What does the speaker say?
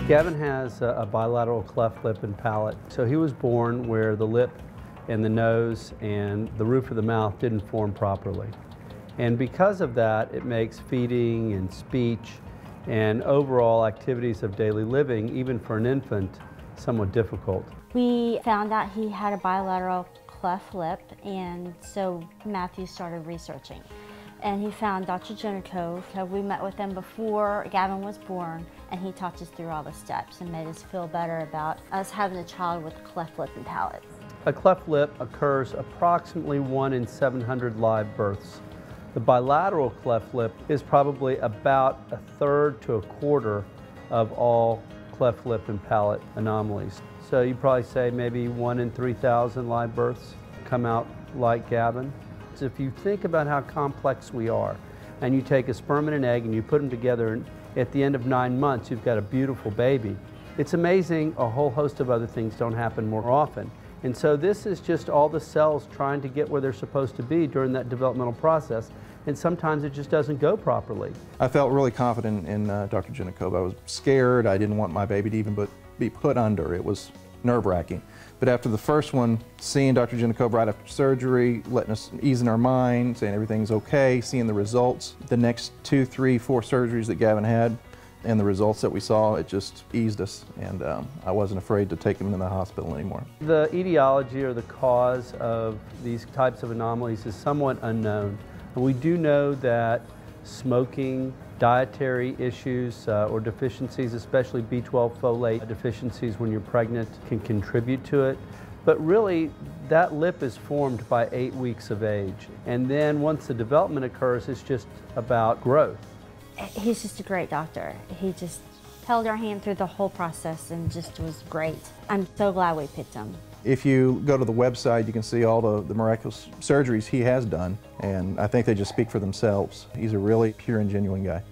Gavin has a bilateral cleft lip and palate. So he was born where the lip and the nose and the roof of the mouth didn't form properly. And because of that, it makes feeding and speech and overall activities of daily living, even for an infant, somewhat difficult. We found out he had a bilateral cleft lip, and so Matthew started researching. And he found Dr. Genecov. We met with him before Gavin was born, and he talked us through all the steps and made us feel better about us having a child with a cleft lip and palate. A cleft lip occurs approximately 1 in 700 live births. The bilateral cleft lip is probably about a third to a quarter of all cleft lip and palate anomalies. So you probably say maybe 1 in 3,000 live births come out like Gavin. So if you think about how complex we are, and you take a sperm and an egg and you put them together, and at the end of 9 months you've got a beautiful baby. It's amazing a whole host of other things don't happen more often. And so this is just all the cells trying to get where they're supposed to be during that developmental process, and sometimes it just doesn't go properly. I felt really confident in Dr. Genecov. I was scared. I didn't want my baby to even be put under. It was nerve-wracking. But after the first one, seeing Dr. Genecov right after surgery, letting us ease in our mind, saying everything's okay, seeing the results, the next 2, 3, 4 surgeries that Gavin had, and the results that we saw, it just eased us, and I wasn't afraid to take him to the hospital anymore. The etiology or the cause of these types of anomalies is somewhat unknown. And we do know that smoking, dietary issues or deficiencies, especially B12 folate deficiencies when you're pregnant, can contribute to it. But really, that lip is formed by 8 weeks of age. And then once the development occurs, it's just about growth. He's just a great doctor. He just held our hand through the whole process and just was great. I'm so glad we picked him. If you go to the website, you can see all the miraculous surgeries he has done, and I think they just speak for themselves. He's a really pure and genuine guy.